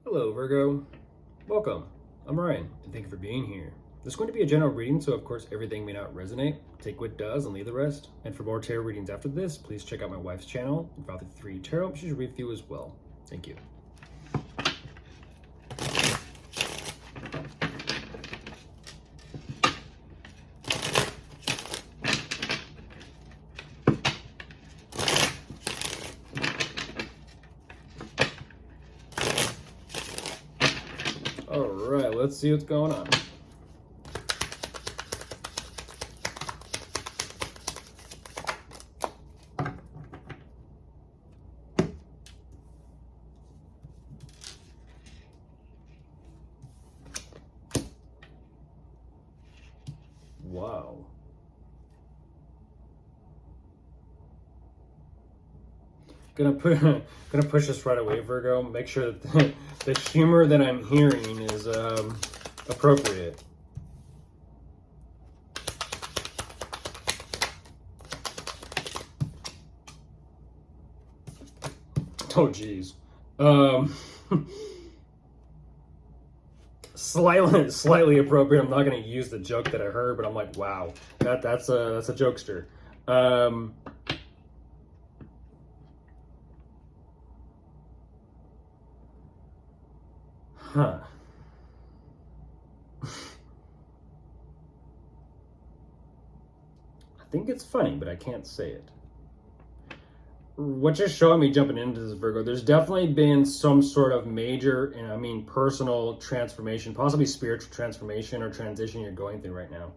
Hello, Virgo. Welcome. I'm Ryan, and thank you for being here. This is going to be a general reading, so of course everything may not resonate. Take what does and leave the rest. And for more tarot readings after this, please check out my wife's channel, VIRGO Tarot. She should read for you as well. Thank you. All right, let's see what's going on. Wow. Gonna push this right away, Virgo. Make sure that the humor that I'm hearing is appropriate. Oh, geez. Slightly appropriate. I'm not going to use the joke that I heard, but I'm like, wow, that's a jokester. Huh. I think it's funny, but I can't say it. What you're showing me jumping into this, Virgo, there's definitely been some sort of major, and I mean personal transformation, possibly spiritual transformation or transition you're going through right now.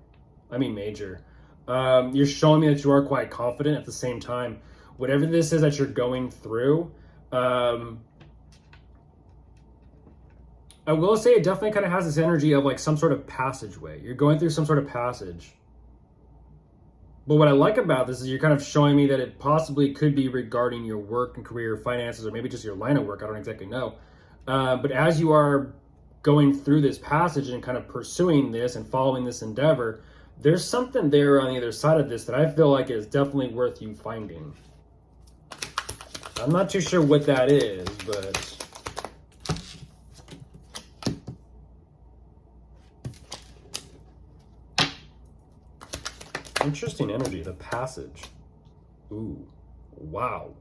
I mean major. You're showing me that you are quite confident. At the same time, whatever this is that you're going through, I will say it definitely kind of has this energy of like some sort of passageway. You're going through some sort of passage. But what I like about this is you're kind of showing me that it possibly could be regarding your work and career, finances, or maybe just your line of work. I don't exactly know. But as you are going through this passage and kind of pursuing this and following this endeavor, there's something there on the other side of this that I feel like is definitely worth you finding. I'm not too sure what that is, but... interesting energy, the passage. Ooh, wow.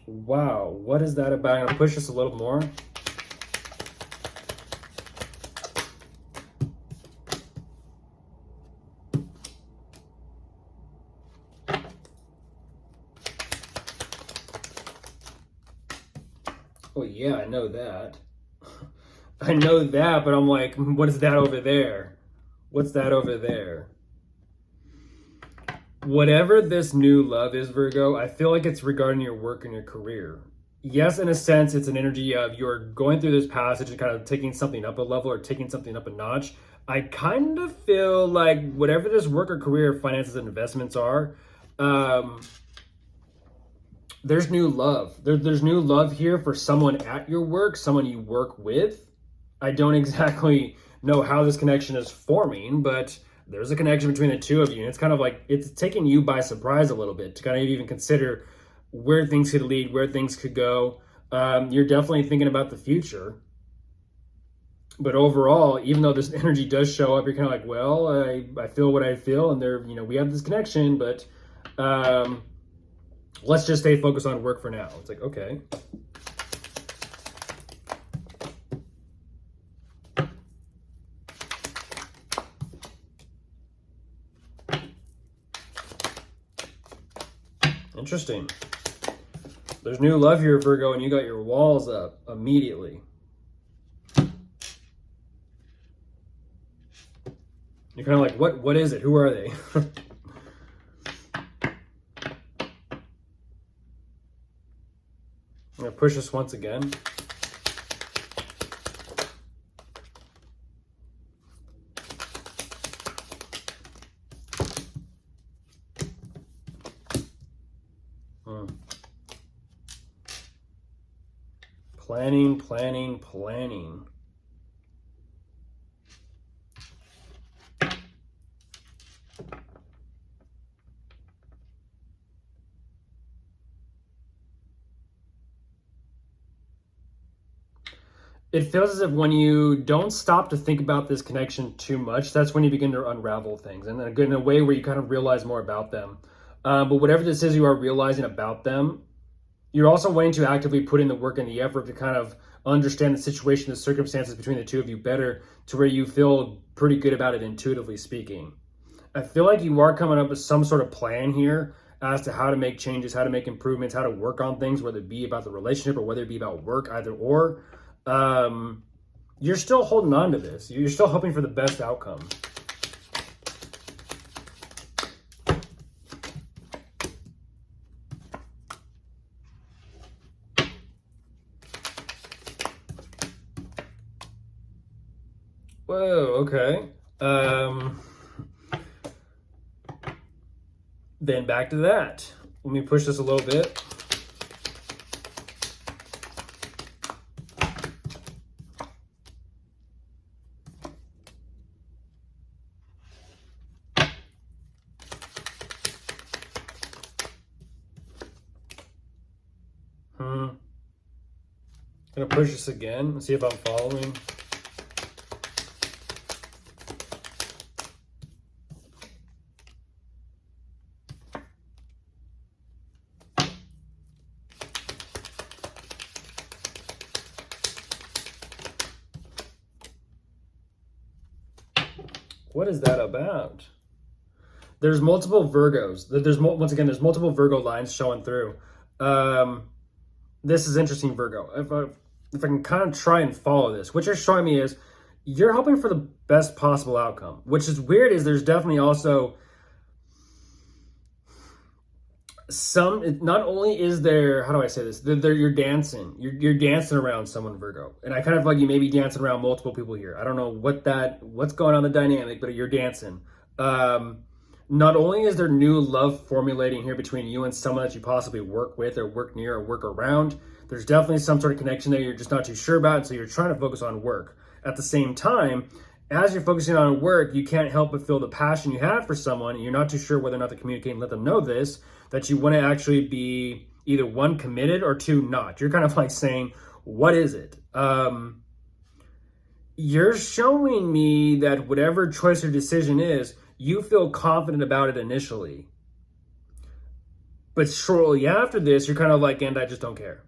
Wow, what is that about? I'm gonna push this a little more. Oh yeah, I know that. I know that, but I'm like, what is that over there? What's that over there? Whatever this new love is, Virgo, I feel like it's regarding your work and your career. Yes, in a sense, it's an energy of you're going through this passage and kind of taking something up a level or taking something up a notch. I kind of feel like whatever this work or career, finances, and investments are, there's new love. There's new love here for someone at your work, someone you work with. I don't exactly know how this connection is forming, but there's a connection between the two of you. And it's kind of like it's taking you by surprise a little bit to kind of even consider where things could lead, where things could go. You're definitely thinking about the future. But overall, even though this energy does show up, you're kind of like, well, I feel what I feel, and there, we have this connection, but let's just stay focused on work for now. It's like, okay. Interesting. There's new love here, Virgo, and you got your walls up immediately. You're kind of like, what is it? Who are they? I'm going to push this once again. Planning, planning, planning. it feels as if when you don't stop to think about this connection too much, that's when you begin to unravel things, and then in a way where you kind of realize more about them. But whatever this is you are realizing about them, you're also wanting to actively put in the work and the effort to kind of understand the situation, the circumstances between the two of you better, to where you feel pretty good about it, intuitively speaking. I feel like you are coming up with some sort of plan here as to how to make changes, how to make improvements, how to work on things, whether it be about the relationship or whether it be about work, either or. You're still holding on to this. You're still hoping for the best outcome. Whoa, okay. Then back to that. Let me push this a little bit. Gonna push this again and see if I'm following. What is that about? There's multiple Virgos. Once again, there's multiple Virgo lines showing through. This is interesting, Virgo. If I can kind of try and follow this, what you're showing me is you're hoping for the best possible outcome. Which is weird, is there's definitely also not only is there, how do I say this? You're dancing. You're dancing around someone, Virgo. And I kind of feel like you may be dancing around multiple people here. I don't know what's going on in the dynamic, but you're dancing. Not only is there new love formulating here between you and someone that you possibly work with or work near or work around, there's definitely some sort of connection there you're just not too sure about, and so you're trying to focus on work. At the same time, as you're focusing on work, you can't help but feel the passion you have for someone, and you're not too sure whether or not to communicate and let them know this, that you want to actually be either one, committed, or two, not. You're kind of like saying, what is it? You're showing me that whatever choice or decision is, you feel confident about it initially. But shortly after this, you're kind of like, and I just don't care.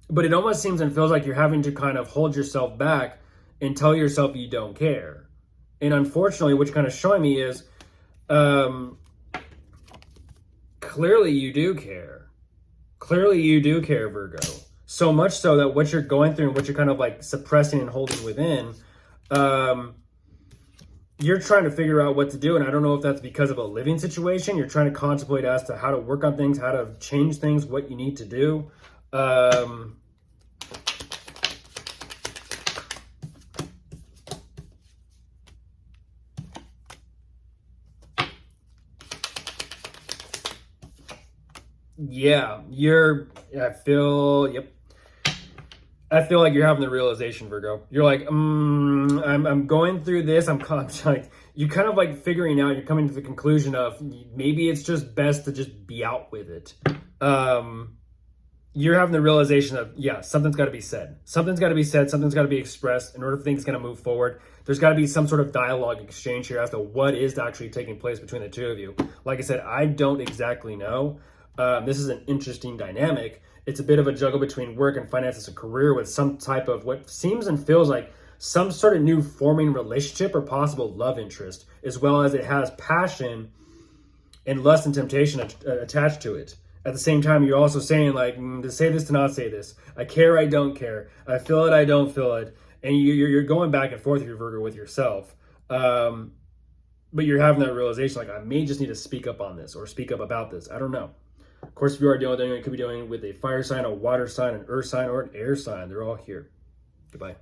But it almost seems and feels like you're having to kind of hold yourself back and tell yourself you don't care. And unfortunately, what you're kind of showing me is, clearly you do care. Clearly you do care, Virgo. So much so that what you're going through and what you're kind of like suppressing and holding within, you're trying to figure out what to do. And I don't know if that's because of a living situation. You're trying to contemplate as to how to work on things, how to change things, what you need to do. Yeah, I feel like you're having the realization, Virgo. You're like, I'm going through this. Like, you kind of like figuring out, you're coming to the conclusion of maybe it's just best to just be out with it. You're having the realization of, yeah, something's got to be said. Something's got to be said. Something's got to be expressed in order for things to move forward. There's got to be some sort of dialogue exchange here as to what is actually taking place between the two of you. Like I said, I don't exactly know. This is an interesting dynamic. It's a bit of a juggle between work and finances and career, with some type of what seems and feels like some sort of new forming relationship or possible love interest, as well as it has passion and lust and temptation attached to it. At the same time, you're also saying, like, to say this, to not say this. I care, I don't care. I feel it, I don't feel it. And you're going back and forth, your Virgo, with yourself. But you're having that realization, like, I may just need to speak up on this or speak up about this. I don't know. Of course, if you are dealing with anyone, you could be dealing with a fire sign, a water sign, an earth sign, or an air sign. They're all here. Goodbye.